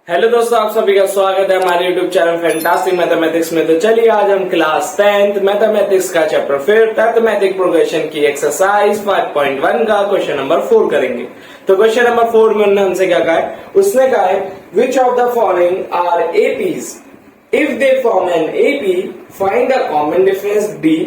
Hello दोस्तों, आप सभी का स्वागत है हमारे यूट्यूब चैनल फैंटास्टिक मैथमेटिक्स में। तो चलिए आज हम क्लास 10th मैथमेटिक्स का चैप्टर 5 मैथमेटिक प्रोग्रेशन की एक्सरसाइज 5.1 का क्वेश्चन नंबर 4 करेंगे। तो क्वेश्चन नंबर 4 में उन्होंने हमसे क्या कहा है, उसने कहा है which of the following are APs if they form an AP find the common difference D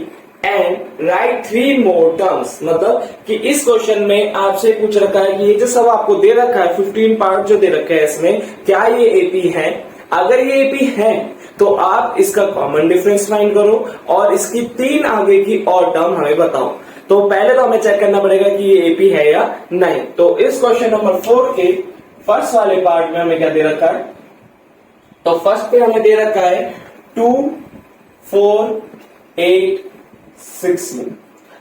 and write 3 more terms. मतलब कि इस क्वेश्चन में आपसे पूछ रखा है कि ये जो सब आपको दे रखा है 15 पार्ट जो दे रखे हैं इसमें, क्या ये एपी है? अगर ये एपी है तो आप इसका कॉमन डिफरेंस फाइंड करो और इसकी 3 आगे की और टर्म हमें बताओ। तो पहले तो हमें चेक करना पड़ेगा कि ये एपी है या नहीं। तो इस क्वेश्चन नंबर 4 के फर्स्ट वाले पार्ट में हमें क्या दे रखा है, तो फर्स्ट पे हमें दे रखा है 2, 4, 8, 16।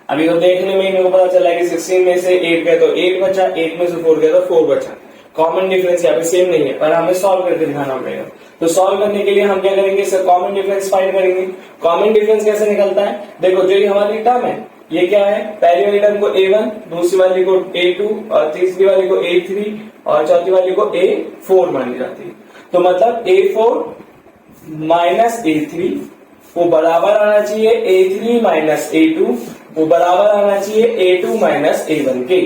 अभी तो देखने में मेरे को पता चला कि 16 में से 8 गए तो 8 बचा, 8 में से 4 गए तो 4 बचा। कॉमन डिफरेंस यहाँ पे सेम नहीं है, पर हमें सॉल्व करके दिखाना पड़ेगा। तो सॉल्व करने के लिए हम क्या करेंगे, सर कॉमन डिफरेंस फाइंड करेंगे। कॉमन डिफरेंस कैसे निकलता है, देखो जो ये हमारी टर्म है ये क्या है, पहली वाली टर्म को A1, दूसरी वाली को A2 और तीसरी वाली को A3 और चौथी वाली को A4 मानी जाती है। तो मतलब A4 माइनस A3 वो बराबर आना चाहिए A3 माइनस A2, वो बराबर आना चाहिए A2 माइनस A1 के।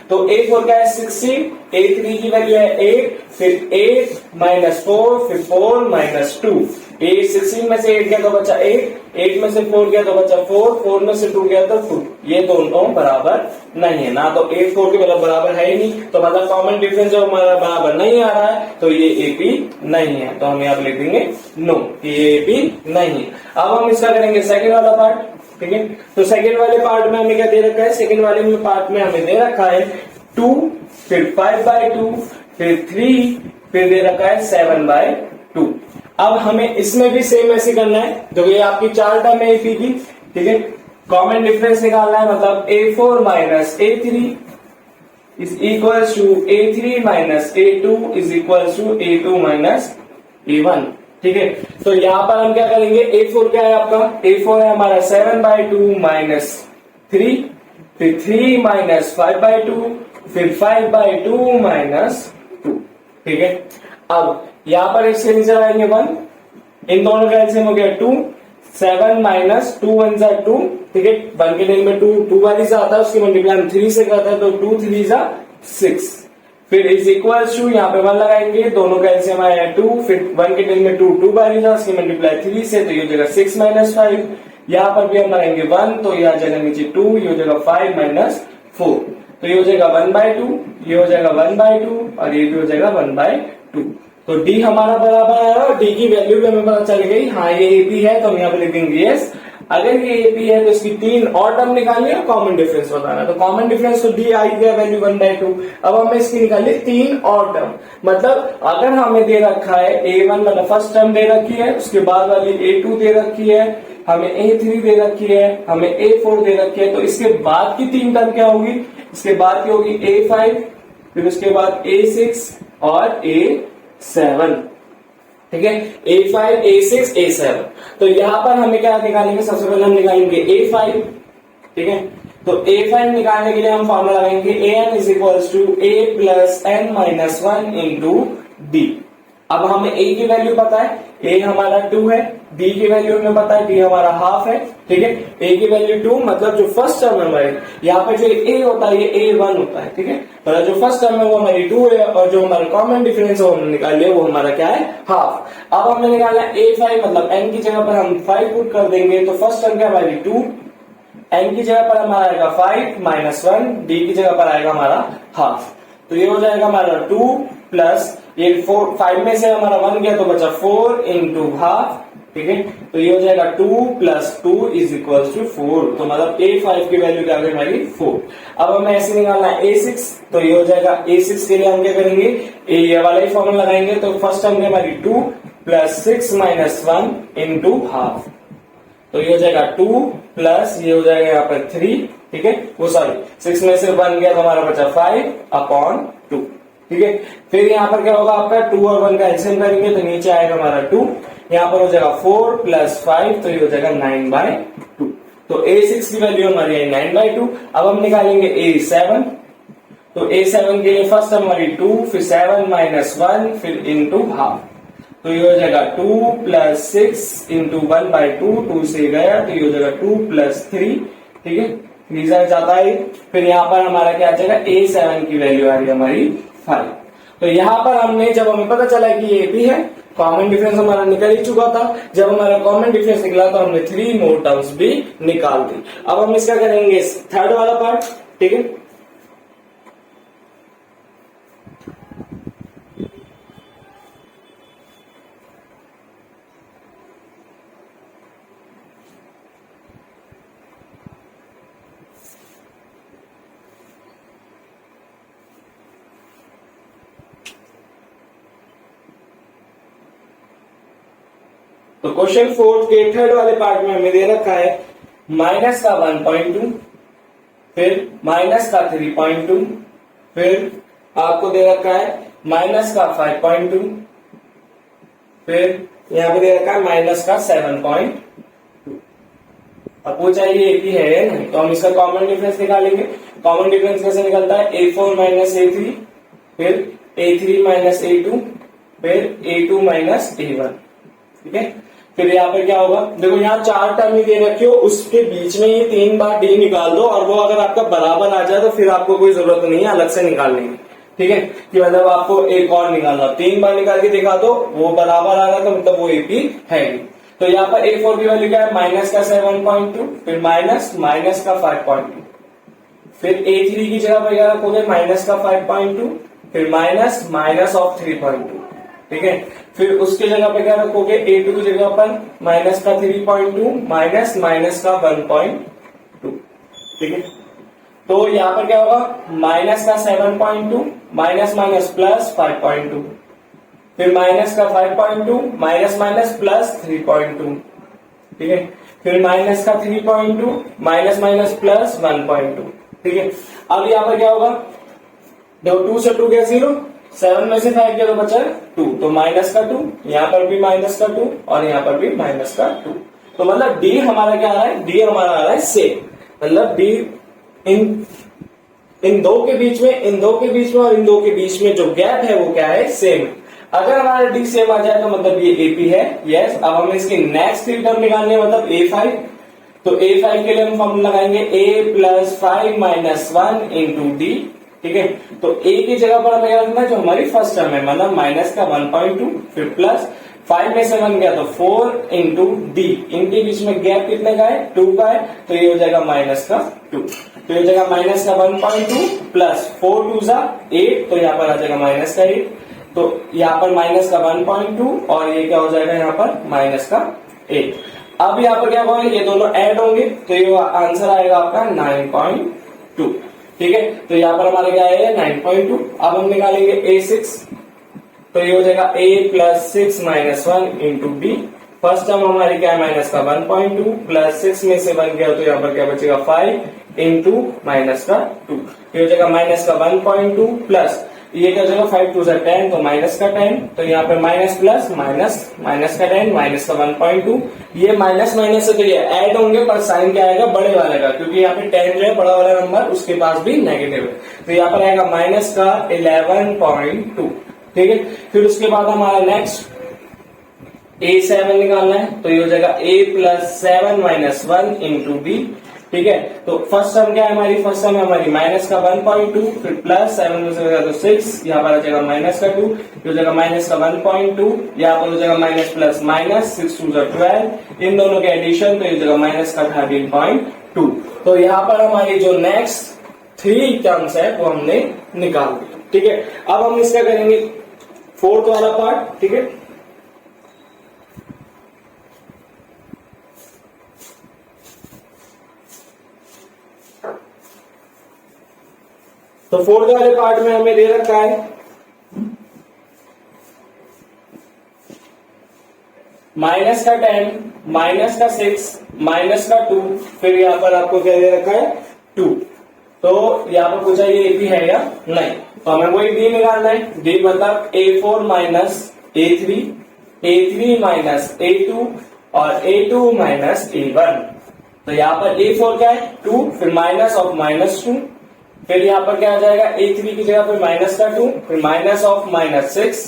तो A4 का है 16, A3 की वैल्यू है 8, फिर 8 माइनस 4, फिर 4 माइनस 2। 16 में से 8 गया तो बचा 8, 8 में से 4 गया तो बचा 4, 4 में से 2 गया तो 2। ये दोनों बराबर नहीं है ना, तो 8 4 के बराबर है ही नहीं, तो मतलब कॉमन डिफरेंस जो हमारा बराबर नहीं आ रहा है तो ये एपी नहीं है। तो हम यहाँ पे लिख देंगे नो, ये एपी नहीं है। अब हम इसका करेंगे सेकंड वाला पार्ट, ठीक है। तो सेकंड वाले पार्ट में हमें क्या दे रखा है, सेकंड वाले में पार्ट में हमें दे रखा है 2, फिर 5/2, फिर 3, फिर दे रखा है 7/2। अब हमें इसमें भी सेम ऐसे करना है, जो ये आपकी 4 टर्म है एपी की, ठीक है। कॉमन डिफरेंस निकालना है, मतलब A4 minus A3 is equal to A3 minus A2 is equal to A2 minus A1, ठीक है। तो यहां पर हम क्या करेंगे, A4 क्या है आपका, A4 है हमारा 7/2 माइनस 3, फिर 3 माइनस 5/2, फिर 5/2 माइनस 2, ठीक है। अब यहां पर इसके नीचे आएंगे 1, इन दोनों का एलसीएम हो गया 2, 7 माइनस 2 1 जा 2, ठीक है। 1 के डेल में 2 वाली से आता है, उसकी मल्टीप्लाई हम 3 से करता है तो 2 3 जा 6, फिर इज इक्वल टू यहाँ पे 1 लगाएंगे, दोनों का एलसीएम आया 2, फिर 1 के डेल में 2 वाली जा, उसकी मल्टीप्लाई 3 से, तो ये हो जाएगा 6 माइनस 5। यहाँ पर भी हम लगाएंगे 1, तो यह आ जाएगा नीचे 2, ये हो जाएगा 5 माइनस 4, तो ये हो जाएगा 1/2, ये हो जाएगा 1/2 और ये भी हो जाएगा 1/2। तो डी हमारा बराबर आया और डी की वैल्यू भी हमें पता चल गई, हाँ ये एपी है, तो हम यहाँ पे लिखेंगे यस। अगर ये एपी है तो इसकी 3 और टर्म निकालनी है, कॉमन डिफरेंस बताना। तो कॉमन डिफरेंस तो डी आई गया वैल्यू 1/2। अब हमें इसकी निकालिए 3 और टर्म, मतलब अगर हमें दे रखा है A1 मतलब फर्स्ट टर्म दे रखी है, उसके बाद वाली A2 दे रखी है, हमें A3 दे रखी है, हमें A4 दे रखी है, तो इसके बाद की 3 टर्म क्या होगी, इसके बाद की होगी A5, फिर उसके बाद A6 और A7, ठीक है। A5 A6 A7। तो यहां पर हमें क्या निकालेंगे, सबसे पहले हम निकालेंगे A5, ठीक है। तो A5 निकालने के लिए हम फॉर्मूला लगाएंगे an is equal to a plus n minus 1 into D. अब हमें a की वैल्यू पता है, a हमारा 2 है, d की वैल्यू हमें पता है, d हमारा हाफ है, ठीक है। a की वैल्यू 2, मतलब जो फर्स्ट टर्म है हमारे, यहाँ पर जो a होता है ये A1 होता है, ठीक है। मतलब जो फर्स्ट टर्म है वो हमारी 2 है और जो हमारा कॉमन डिफरेंस है वो हमने निकाल लिया, वो हमारा क्या है, हाफ। अब हमने निकालना है A5, मतलब n की जगह पर हम 5 पुट कर देंगे, तो फर्स्ट टर्म क्या हमारी 2, n की जगह पर हमारा आएगा 5 माइनस 1, d की जगह पर आएगा हमारा हाफ। तो ये हो जाएगा हमारा 2 प्लस ये 4, 5 में से हमारा 1 गया तो बचा 4 इंटू हाफ, ठीक है। तो ये हो जाएगा 2 प्लस 2 इज इक्वल टू 4। तो मतलब A5 की वैल्यू क्या होगी हमारी 4। अब हमें ऐसे निकालना है A6, तो ये हो जाएगा A6 के लिए हम क्या करेंगे, ये वाला ही फॉर्मूला लगाएंगे। तो फर्स्ट टर्म हमारी 2 प्लस 6 माइनस 1 इंटू हाफ, तो ये हो जाएगा 2 प्लस ये हो जाएगा यहाँ पर 3, ठीक है। वो सॉरी 6 में से 1 गया तो हमारा बचा 5/2, ठीक है। फिर यहाँ पर क्या होगा आपका 2 और 1 का एलसीएम करेंगे तो नीचे आएगा हमारा 2, यहाँ पर हो जाएगा 4 प्लस 5, तो ये हो जाएगा 9/2। तो A6 की वैल्यू हमारी है 9/2। अब हम निकालेंगे A7, तो A7 के लिए फर्स्ट टर्म हमारी 2, फिर 7 माइनस 1, फिर इंटू हाफ, तो ये हो जाएगा 2 प्लस 6 इंटू 1/2, 2 से गया तो ये हो जाएगा 2 प्लस 3, ठीक है, रिजल्ट जाता है। फिर यहाँ पर हमारा क्या आ जाएगा, A7 की वैल्यू आ रही है हमारी 5। तो यहाँ पर हमने, जब हमें पता चला कि ये भी है, कॉमन डिफरेंस हमारा निकल ही चुका था। जब हमारा कॉमन डिफरेंस निकला तो हमने 3 मोर टर्म्स भी निकाल दी। अब हम इसका करेंगे थर्ड वाला पार्ट, ठीक है। तो क्वेश्चन 4 के थर्ड वाले पार्ट में हमें दे रखा है माइनस का 1.2, फिर माइनस का 3.2, फिर आपको दे रखा है माइनस का 5.2, फिर यहां पे दे रखा है माइनस का 7.2। अब पूछा ये एक ही है नहीं, तो हम इसका कॉमन डिफरेंस निकालेंगे। कॉमन डिफरेंस कैसे निकलता है, A4 माइनस A3, फिर A3 माइनस A2, फिर A2 माइनस A1, ठीक है। फिर यहाँ पे क्या होगा, देखो यहाँ 4 टर्म ही दे रखी हो, उसके बीच में ये 3 बार डी निकाल दो, और वो अगर आपका बराबर आ जाए तो फिर आपको कोई जरूरत नहीं है अलग से निकालने की, ठीक है, कि मतलब आपको एक और निकालना, 3 बार निकाल के दिखा दो, वो बराबर आ रहा तो मतलब वो AP है ही। तो यहाँ पर A4 की वैल्यू क्या है, माइनस का 7.2, फिर माइनस माइनस का 5.2, फिर A3 की जगह पर क्या रखोगे, माइनस का 5.2, फिर माइनस माइनस ऑफ 3.2, ठीक है। फिर उसके जगह पे क्या रखोगे, A2 की जगह पर माइनस का 3.2, माइनस माइनस का 1.2, ठीक है। तो यहाँ पर क्या होगा, माइनस का 7.2, माइनस माइनस प्लस 5.2, फिर माइनस का 5.2, माइनस माइनस प्लस 3.2, ठीक है। फिर माइनस का 3.2, माइनस माइनस प्लस 1.2, ठीक है। अब यहाँ पर क्या होगा, देखो 2 से 2 गया 0, 7 में से 5 गया तो बचा 2, तो माइनस का 2, यहाँ पर भी माइनस का 2 और यहाँ पर भी माइनस का 2। तो मतलब डी हमारा क्या आ रहा है, डी हमारा आ रहा है सेम, मतलब डी इन दो के बीच में, इन दो के बीच में और इन दो के बीच में जो गैप है वो क्या है, सेम। अगर हमारा डी सेम आ जाए तो मतलब ये AP है, यस। अब हमें इसकी नेक्स्ट 3 टर्म निकालनी है, मतलब A5। तो A5 के लिए हम फॉर्मूला लगाएंगे A plus 5 minus 1 into D, ठीक है। तो A की जगह पर हमें क्या रखना है, जो हमारी फर्स्ट टर्म है, मतलब माइनस का 1.2, फिर प्लस 5 में से 1 गया तो 4 इंटू डी, इनके बीच में गैप कितने का है, 2 का है, तो ये हो जाएगा माइनस का 2, तो ये हो जाएगा माइनस का 1.2 प्लस 4 2 जा 8, तो यहाँ पर आ जाएगा माइनस का 8, तो यहाँ पर माइनस का 1.2 और ये क्या हो जाएगा यहाँ पर माइनस का 8। अब यहाँ पर क्या होगा, ये दोनों ऐड होंगे तो ये आंसर आएगा आपका 9.2, ठीक है। तो यहाँ पर हमारे क्या आएगा 9.2। अब हम निकालेंगे A6, तो ये हो जाएगा A plus 6 minus 1 into D. First term हमारी क्या है, माइनस का 1.2 प्लस 6 में से 1 गया तो यहाँ पर क्या बचेगा 5 इंटू माइनस का 2, ये हो जाएगा माइनस का 1.2 प्लस ये क्या हो जाएगा 5 2 10, तो माइनस का 10, तो यहाँ पे माइनस प्लस माइनस माइनस का 10 माइनस का 1.2, ये माइनस माइनस से तो ये ऐड होंगे पर साइन क्या आएगा बड़े वाले का, क्योंकि यहाँ पे 10 जो है बड़ा वाला नंबर उसके पास भी नेगेटिव है, तो यहाँ पर आएगा माइनस का 11.2, ठीक है। फिर उसके बाद हमारा नेक्स्ट A7 निकालना है, तो ये हो जाएगा A plus 7 minus 1 into D, ठीक है। तो फर्स्ट टर्म क्या है हमारी, फर्स्ट टर्म है हमारी माइनस का 1.2 फिर प्लस 7 में से होगा तो 6, यहाँ पर आ जाएगा माइनस का 2, हो जाएगा माइनस का 1.2, यहाँ पर हो जाएगा माइनस प्लस माइनस 6 2 12, इन दोनों के एडिशन तो ये हो जाएगा माइनस का 13.2। तो यहाँ पर हमारी जो नेक्स्ट 3 टर्म्स है वो हमने निकाल दी, ठीक है। अब हम इसका करेंगे फोर्थ वाला पार्ट, ठीक है। तो फोर्थ वाले पार्ट में हमें दे रखा है माइनस का 10 माइनस का 6 माइनस का 2, फिर यहाँ पर आपको क्या दे रखा है 2। तो यहाँ पर पूछा ये AP है या नहीं, तो हमें वही D निकालना है। D मतलब A4 minus A3, A3 minus A2 और A2 माइनस A1। तो यहाँ पर A4 क्या है 2, फिर माइनस ऑफ माइनस 2, फिर यहाँ पर क्या आ जाएगा, a3 की जगह पे माइनस का 2, फिर माइनस ऑफ माइनस 6,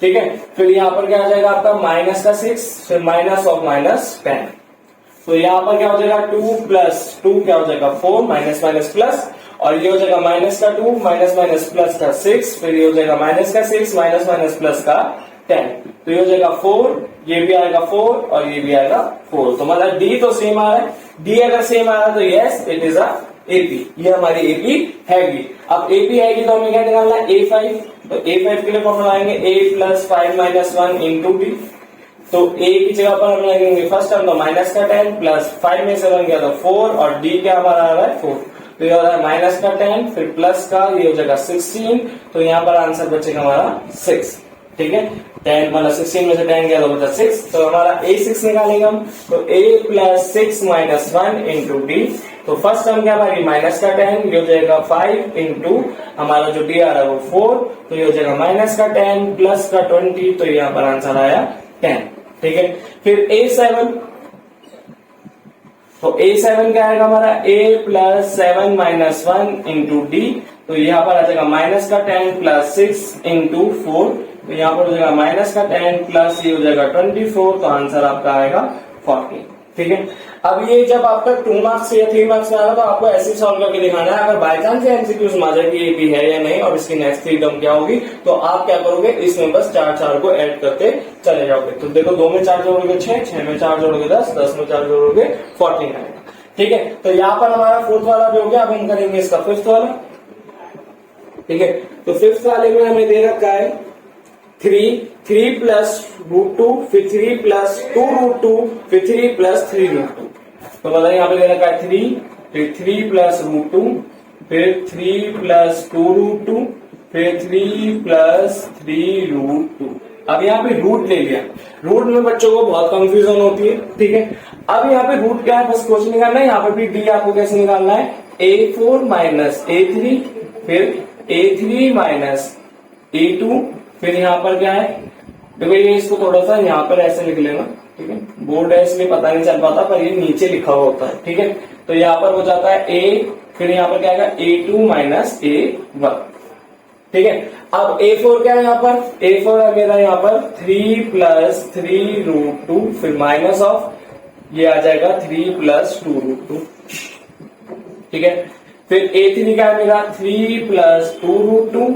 ठीक है। फिर यहाँ पर क्या आ जाएगा आपका माइनस का 6, फिर माइनस ऑफ माइनस 10। तो यहाँ पर क्या हो जाएगा 2 प्लस 2 क्या हो जाएगा 4, माइनस माइनस प्लस, और ये हो जाएगा माइनस का 2 माइनस माइनस प्लस का 6, फिर ये हो जाएगा माइनस का 6 माइनस माइनस प्लस का 10, तो ये हो जाएगा 4, ये भी आएगा 4 और ये भी आएगा 4। तो मतलब डी तो सेम आ रहा है, डी अगर सेम आ रहा है तो yes it is a AP, ये हमारी एपी हैगी। अब एपी हैगी तो हमें क्या निकालना है, A5, तो A5 के लिए फॉर्मूला आएंगे a plus 5 minus 1 into D. तो a की जगह पर हम लगेंगे फर्स्ट टर्म तो माइनस का 10 प्लस 5 में से बन गया तो 4, और डी क्या हमारा आ रहा है 4, तो ये हो रहा है माइनस का 10 फिर प्लस का, ये हो जाएगा 16, तो यहाँ पर आंसर बचेगा हमारा 6, ठीक है। 10 मतलब 16 में से 10 गया तो बचा 6, तो हमारा A6 निकालेंगे हम, तो a plus 6 minus 1 into D. तो फर्स्ट टर्म क्या हमारी माइनस का 10, ये हो जाएगा 5 इंटू हमारा जो डी आ रहा है वो 4, तो ये हो जाएगा माइनस का 10 प्लस का 20, तो यहाँ पर आंसर आया 10, ठीक है। फिर A7, तो A7 क्या आएगा हमारा, a plus 7 minus 1 into D, तो यहाँ पर आ जाएगा माइनस का 10 प्लस 6 इंटू 4, तो यहाँ पर हो जाएगा माइनस का 10 प्लस ये हो जाएगा 24, तो आंसर आपका आएगा 40, ठीक है। अब ये जब आपका 2 मार्क्स या 3 मार्क्स में आएगा तो आपको ऐसे सॉल्व करके दिखाना है। अगर बाय चांस एमसीक्यूज में आ जाए कि एपी है या नहीं और इसकी नेक्स्ट 3 टर्म क्या होगी, तो आप क्या करोगे, इसमें बस 4 को ऐड करते चले जाओगे। तो देखो 2 में 4 जोड़ोगे 6, 6 में 4 जोड़ोगे 10, 10 में 4 जोड़ोगे 14 आएगा, ठीक है। तो यहाँ पर हमारा 4th वाला भी हो गया। अब हम करेंगे इसका 5th वाला, ठीक है। तो 5th वाले में हमें दे रखा है 3 प्लस √2, फिर 3 प्लस 2 √2, फिर 3 प्लस 3 √2। तो मतलब यहाँ पे दे रखा है 3, फिर 3 प्लस √2, फिर 3 प्लस 2 √2, फिर 3 प्लस 3 √2। अब यहाँ पे रूट ले लिया, रूट में बच्चों को बहुत कंफ्यूजन होती है, ठीक है। अब यहाँ पे रूट क्या है, बस क्वेश्चन निकालना है। यहाँ पे भी डी आपको कैसे निकालना है, A4 माइनस A3, फिर A3 माइनस A2, फिर यहाँ पर क्या है, देखो ये इसको थोड़ा सा यहाँ पर ऐसे लिख लेना, ठीक है। बोर्ड है इसलिए पता नहीं चल पाता, पर ये नीचे लिखा हुआ होता है, ठीक है। तो यहाँ पर हो जाता है A, फिर यहाँ पर क्या आएगा A2 माइनस A1, ठीक है। अब A4 क्या है, यहाँ पर A4 है मेरा यहाँ पर 3 प्लस 3 √2, फिर माइनस ऑफ ये आ जाएगा 3 प्लस 2 √2, ठीक है। फिर A3 क्या है मेरा 3 प्लस 2 √2,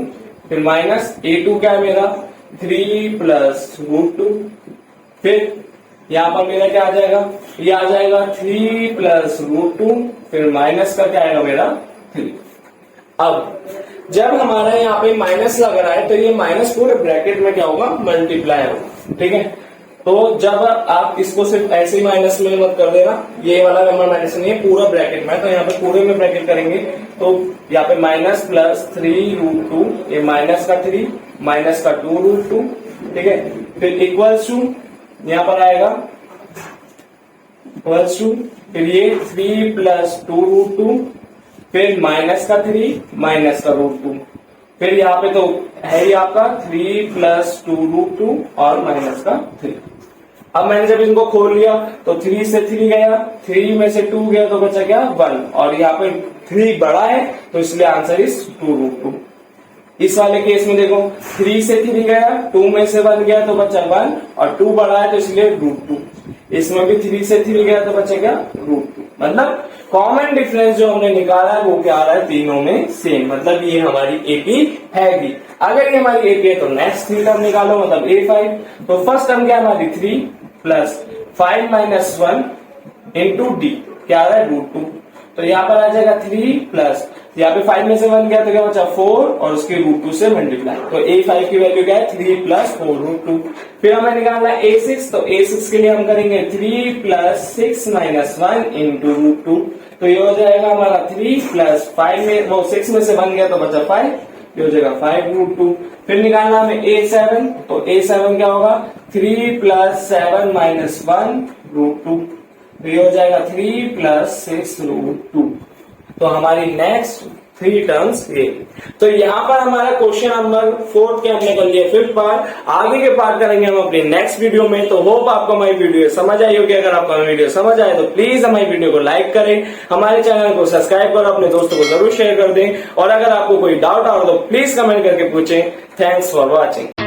फिर माइनस A2 क्या है मेरा 3 प्लस √2, फिर यहाँ पर मेरा क्या आ जाएगा, ये आ जाएगा 3 प्लस √2, फिर माइनस का क्या आएगा मेरा 3। अब जब हमारा यहाँ पे माइनस लग रहा है तो ये माइनस पूरे ब्रैकेट में क्या होगा, मल्टीप्लाई होगा, ठीक है। तो जब आप इसको सिर्फ ऐसे ही माइनस में मत कर देना, ये वाला नंबर माइनस नहीं है, पूरा ब्रैकेट में है, तो यहाँ पे पूरे में ब्रैकेट करेंगे। तो यहाँ पे माइनस प्लस 3 √2, ये माइनस का 3 माइनस का 2 √2, ठीक है। फिर इक्वल्स टू यहाँ पर आएगा इक्वल्स टू, फिर ये 3 प्लस 2 √2, फिर माइनस का 3 माइनस का √2, फिर यहाँ पे तो है ही आपका 3 प्लस 2 √2 और माइनस का 3। अब मैंने जब इनको खोल लिया तो 3 से 3 गया, 3 में से 2 गया तो बचा क्या 1, और यहाँ पे 3 बड़ा है तो इसलिए आंसर इज 2 √2। इस वाले केस में देखो 3 से 3 गया, 2 में से 1 गया तो बचा 1, और 2 बड़ा है तो इसलिए √2। इसमें भी 3 से 3 गया तो बचा क्या √2। मतलब कॉमन डिफरेंस जो हमने निकाला है वो क्या आ रहा है, तीनों में सेम, मतलब ये हमारी एपी हैगी। अगर ये हमारी एपी है तो नेक्स्ट 3 टर्म निकालो, मतलब A5। तो फर्स्ट टर्म क्या हमारी 3 प्लस 5 माइनस 1 इंटू डी, क्या आ रहा है √2। तो यहाँ पर आ जाएगा 3 प्लस, यहाँ पे 5 में से 1 गया तो क्या बचा 4, और उसके √2 से मल्टीप्लाई, तो A5 की वैल्यू क्या है 3 प्लस 4 √2। फिर हमें निकालना है A6, तो A6 के लिए हम करेंगे 3 प्लस 6 माइनस 1 इंटू √2, तो ये हो जाएगा हमारा 3 प्लस 5 में वो 6 में से 1 गया तो बचा 5, ये हो जाएगा 5 √2। फिर निकालना हमें A7, तो A7 क्या होगा 3 प्लस 7 माइनस 1 √2, तो ये हो जाएगा 3 प्लस 6 √2। तो हमारी नेक्स्ट 3 टर्म्स ये। तो यहाँ पर हमारा क्वेश्चन नंबर 4 के हमने कर लिया 5th पार्ट। आगे के पार्ट करेंगे हम अपनी नेक्स्ट वीडियो में। तो होप आपको हमारी वीडियो समझ आई होगी। अगर आपको हमारी वीडियो समझ आए तो प्लीज हमारी वीडियो को लाइक करें, हमारे चैनल को सब्सक्राइब करो, अपने दोस्तों को जरूर शेयर कर दें, और अगर आपको कोई डाउट आ तो प्लीज कमेंट करके पूछें। Thanks for watching.